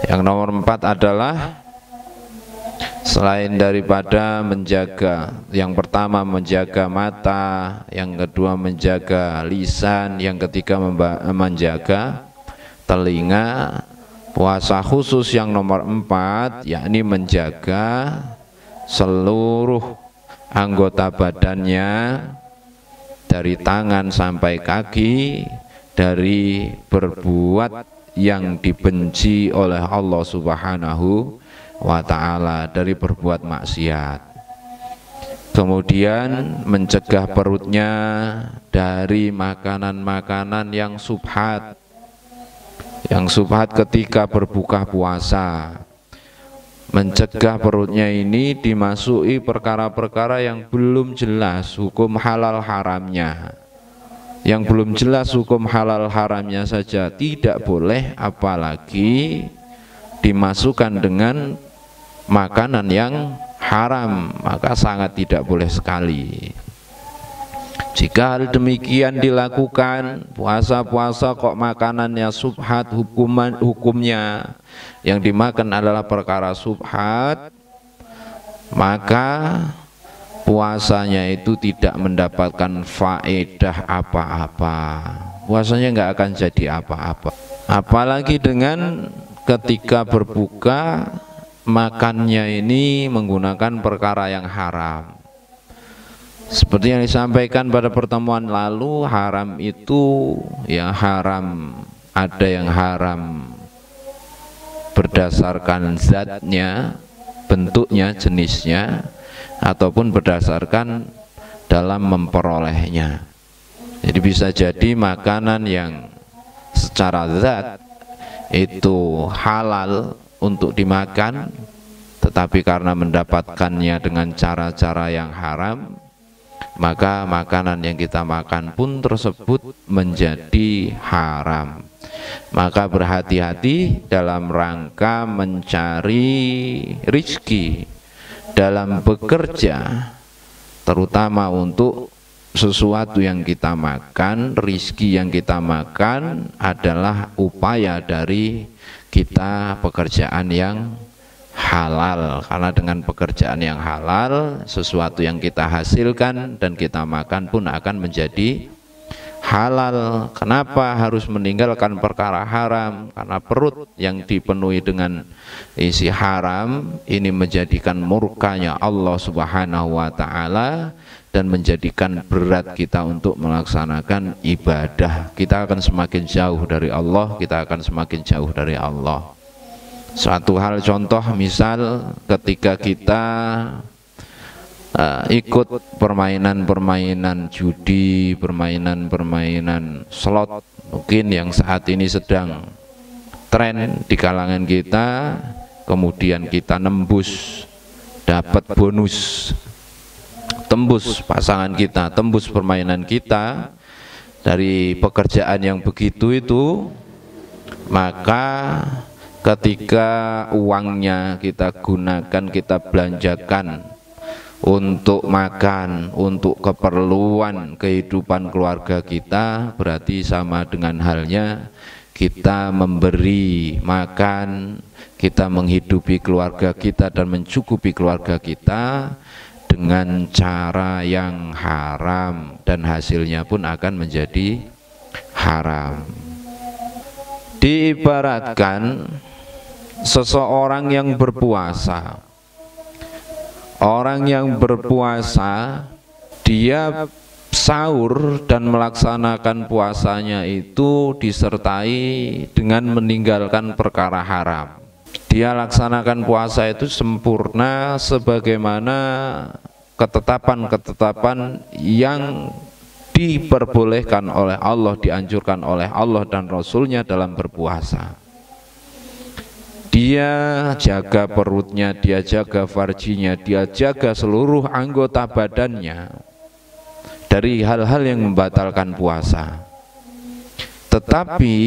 Yang nomor 4 adalah selain daripada menjaga, yang pertama menjaga mata, yang kedua menjaga lisan, yang ketiga menjaga telinga, puasa khusus yang nomor 4 yakni menjaga seluruh anggota badannya dari tangan sampai kaki dari berbuat yang dibenci oleh Allah Subhanahu wa ta'ala, dari berbuat maksiat. Kemudian mencegah perutnya dari makanan-makanan yang subhat, ketika berbuka puasa. Mencegah perutnya ini dimasuki perkara-perkara yang belum jelas hukum halal haramnya. Yang belum jelas hukum halal haramnya saja tidak boleh, apalagi dimasukkan dengan makanan yang haram, maka sangat tidak boleh sekali. Jika hal demikian dilakukan, puasa-puasa kok makanannya subhat, hukumnya yang dimakan adalah perkara subhat, maka puasanya itu tidak mendapatkan faedah apa-apa. Puasanya nggak akan jadi apa-apa. Apalagi dengan ketika berbuka makannya ini menggunakan perkara yang haram. Seperti yang disampaikan pada pertemuan lalu, haram itu ya haram, ada yang haram berdasarkan zatnya, bentuknya, jenisnya, ataupun berdasarkan dalam memperolehnya. Jadi bisa jadi makanan yang secara zat itu halal untuk dimakan, tetapi karena mendapatkannya dengan cara-cara yang haram, maka makanan yang kita makan pun tersebut menjadi haram. Maka berhati-hati dalam rangka mencari rizki, dalam bekerja, terutama untuk sesuatu yang kita makan. Rizki yang kita makan adalah upaya dari kita pekerjaan yang halal, karena dengan pekerjaan yang halal sesuatu yang kita hasilkan dan kita makan pun akan menjadi halal. Kenapa harus meninggalkan perkara haram? Karena perut yang dipenuhi dengan isi haram ini menjadikan murkanya Allah Subhanahu wa ta'ala dan menjadikan berat kita untuk melaksanakan ibadah. Kita akan semakin jauh dari Allah, kita akan semakin jauh dari Allah. Suatu hal contoh, misal ketika kita ikut permainan-permainan judi, permainan-permainan slot mungkin yang saat ini sedang tren di kalangan kita, kemudian kita nembus, dapat bonus, tembus pasangan kita, tembus permainan kita dari pekerjaan yang begitu itu, maka ketika uangnya kita gunakan, kita belanjakan untuk makan, untuk keperluan kehidupan keluarga kita, berarti sama dengan halnya kita memberi makan, kita menghidupi keluarga kita dan mencukupi keluarga kita dengan cara yang haram, dan hasilnya pun akan menjadi haram. Diibaratkan seseorang yang berpuasa, orang yang berpuasa dia sahur dan melaksanakan puasanya itu disertai dengan meninggalkan perkara haram. Dia laksanakan puasa itu sempurna sebagaimana ketetapan-ketetapan yang diperbolehkan oleh Allah, dianjurkan oleh Allah dan Rasulnya dalam berpuasa. Dia jaga perutnya, dia jaga farjinya, dia jaga seluruh anggota badannya dari hal-hal yang membatalkan puasa. Tetapi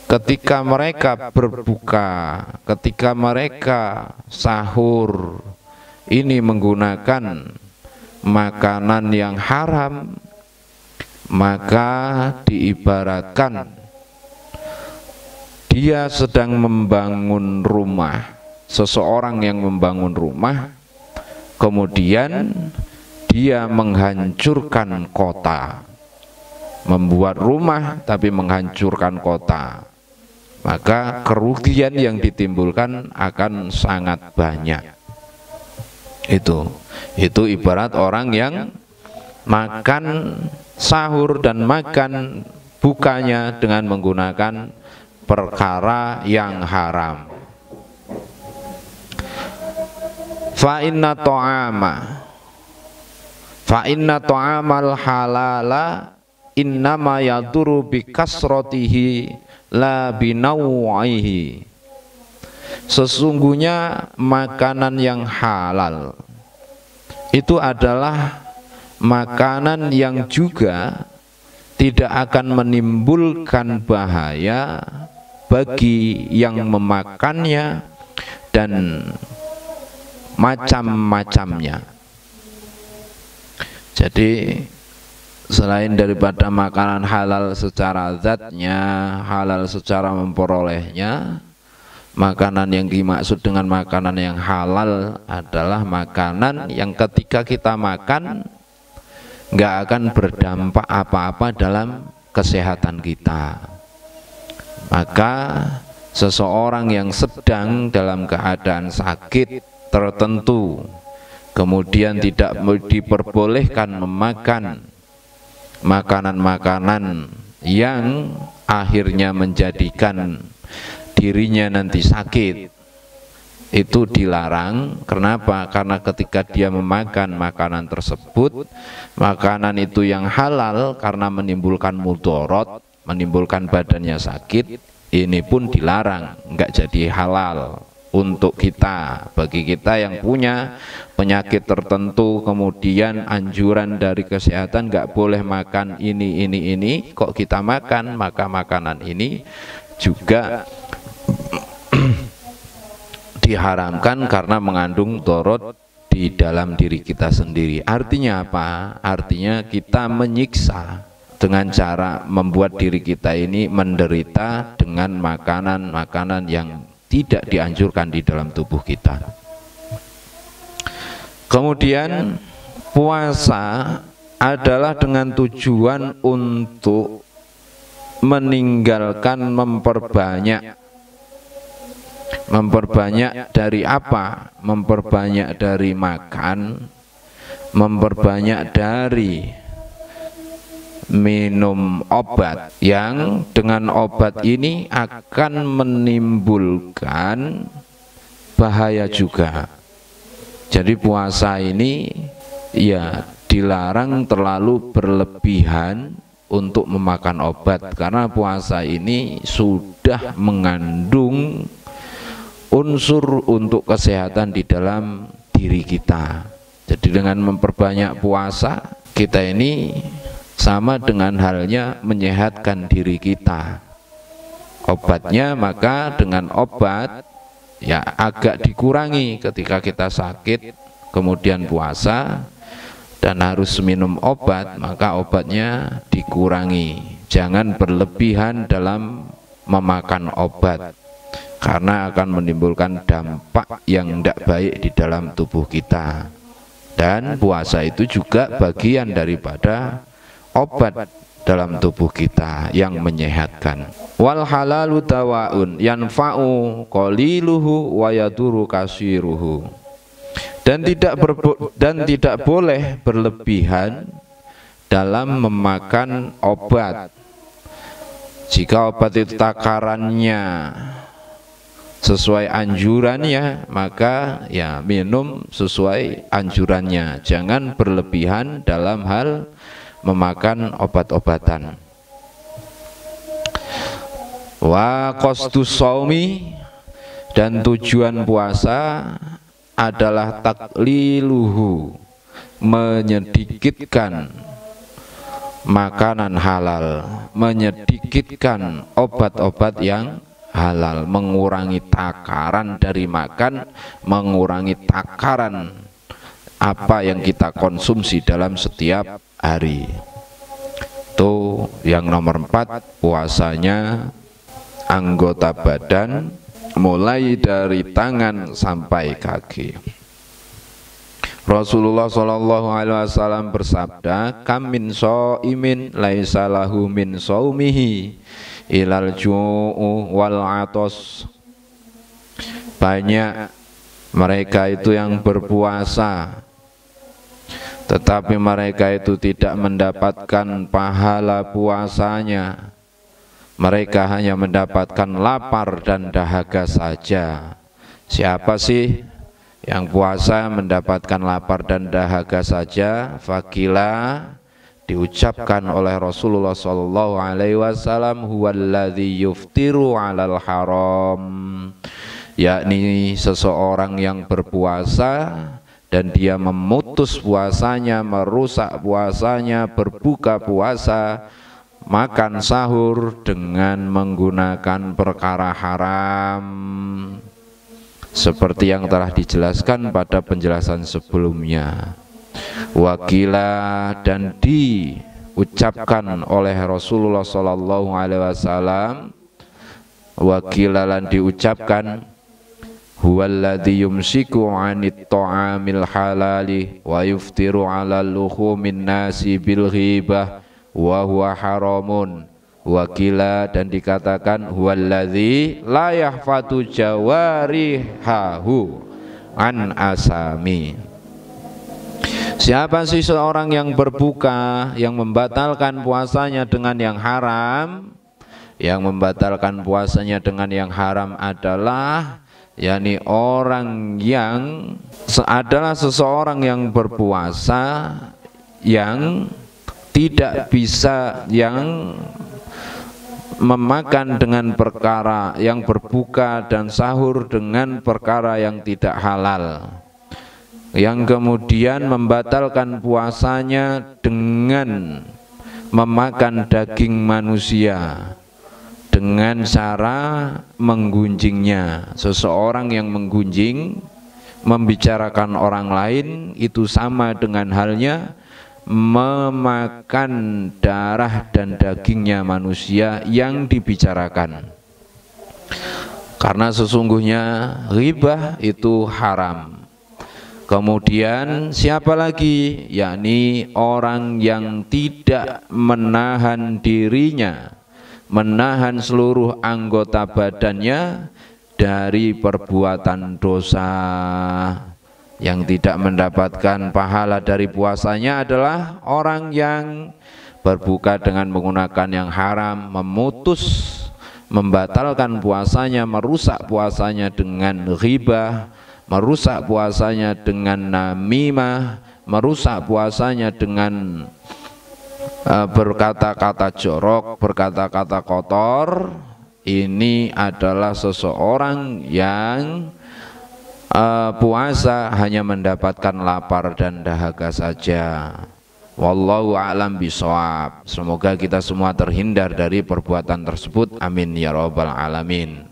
ketika mereka berbuka, ketika mereka sahur, ini menggunakan makanan yang haram, maka diibaratkan dia sedang membangun rumah, seseorang yang membangun rumah, kemudian dia menghancurkan kota, membuat rumah tapi menghancurkan kota, maka kerugian yang ditimbulkan akan sangat banyak. Itu ibarat orang yang makan sahur dan makan bukanya dengan menggunakan perkara yang haram. Fa inna ta'amal halala innama yaduru bi kasratihi la binawaihi. Sesungguhnya makanan yang halal itu adalah makanan yang juga tidak akan menimbulkan bahaya bagi yang memakannya dan macam-macamnya. Jadi selain daripada makanan halal secara zatnya, halal secara memperolehnya, makanan yang dimaksud dengan makanan yang halal adalah makanan yang ketika kita makan nggak akan berdampak apa-apa dalam kesehatan kita. Maka seseorang yang sedang dalam keadaan sakit tertentu, kemudian tidak diperbolehkan memakan makanan-makanan yang akhirnya menjadikan dirinya nanti sakit, itu dilarang. Kenapa? Karena ketika dia memakan makanan tersebut, makanan itu yang halal karena menimbulkan mudarat, menimbulkan badannya sakit, ini pun dilarang, enggak jadi halal untuk kita. Bagi kita yang punya penyakit tertentu, kemudian anjuran dari kesehatan enggak boleh makan ini, kok kita makan, maka makanan ini juga diharamkan karena mengandung dorot di dalam diri kita sendiri. Artinya apa? Artinya kita menyiksa dengan cara membuat diri kita ini menderita dengan makanan-makanan yang tidak dianjurkan di dalam tubuh kita. Kemudian puasa adalah dengan tujuan untuk meninggalkan memperbanyak dari apa? Memperbanyak dari makan, memperbanyak dari minum obat yang dengan obat ini akan menimbulkan bahaya juga. Jadi puasa ini ya dilarang terlalu berlebihan untuk memakan obat, karena puasa ini sudah mengandung unsur untuk kesehatan di dalam diri kita. Jadi dengan memperbanyak puasa, kita ini sama dengan halnya menyehatkan diri kita. Obatnya maka dengan obat ya agak dikurangi ketika kita sakit, kemudian puasa dan harus minum obat, maka obatnya dikurangi. Jangan berlebihan dalam memakan obat, karena akan menimbulkan dampak yang tidak baik di dalam tubuh kita. Dan puasa itu juga bagian daripada obat dalam tubuh kita yang menyehatkan. Wal halalu dawaun yanfa'u qaliluhu wa yaduru kasiruhu. Dan tidak boleh berlebihan dalam memakan obat. Jika obat itu takarannya sesuai anjurannya, maka ya minum sesuai anjurannya. Jangan berlebihan dalam hal memakan obat-obatan. Wa qasdus shaumi, dan tujuan puasa adalah takliluhu, menyedikitkan makanan halal, menyedikitkan obat-obat yang halal, mengurangi takaran dari makan, mengurangi takaran apa yang kita konsumsi dalam setiap hari. Itu yang nomor 4, puasanya anggota badan mulai dari tangan sampai kaki. Rasulullah Shallallahu Alaihi Wasallam bersabda, kam min shaimin laisa lahu min shaumihi ilal ju'u wal atos. Banyak mereka itu yang berpuasa, tetapi mereka itu tidak mendapatkan pahala puasanya. Mereka hanya mendapatkan lapar dan dahaga saja. Siapa sih yang puasa mendapatkan lapar dan dahaga saja? Fakila, diucapkan oleh Rasulullah Sallallahu Alaihi Wasallam, huwallazi yuftiru alal haram, yakni seseorang yang berpuasa dan dia memutus puasanya, merusak puasanya, berbuka puasa, makan sahur dengan menggunakan perkara haram, seperti yang telah dijelaskan pada penjelasan sebelumnya. Wakila, dan diucapkan oleh Rasulullah Sallallahu Alaihi Wasallam, wakila, lan diucapkan, huwallazi yumsiku 'anit ta'amil halali wa yuftiru 'ala luhumin nasi bil ghibah wa huwa haramun. Wakila, dan dikatakan, huwallazi la yahfatu jawarihahu an asami. Siapa sih seorang yang berbuka, yang membatalkan puasanya dengan yang haram? Yang membatalkan puasanya dengan yang haram adalah, yakni orang yang adalah seseorang yang berpuasa yang tidak bisa, yang memakan dengan perkara, yang berbuka dan sahur dengan perkara yang tidak halal, yang kemudian membatalkan puasanya dengan memakan daging manusia dengan cara menggunjingnya. Seseorang yang menggunjing, membicarakan orang lain, itu sama dengan halnya memakan darah dan dagingnya manusia yang dibicarakan, karena sesungguhnya ghibah itu haram. Kemudian siapa lagi? Yakni orang yang tidak menahan dirinya, menahan seluruh anggota badannya dari perbuatan dosa. Yang tidak mendapatkan pahala dari puasanya adalah orang yang berbuka dengan menggunakan yang haram, memutus, membatalkan puasanya, merusak puasanya dengan ghibah, merusak puasanya dengan namimah, merusak puasanya dengan berkata-kata jorok, berkata-kata kotor. Ini adalah seseorang yang puasa hanya mendapatkan lapar dan dahaga saja. Wallahu a'lam bishawab. Semoga kita semua terhindar dari perbuatan tersebut. Amin ya rabbal alamin.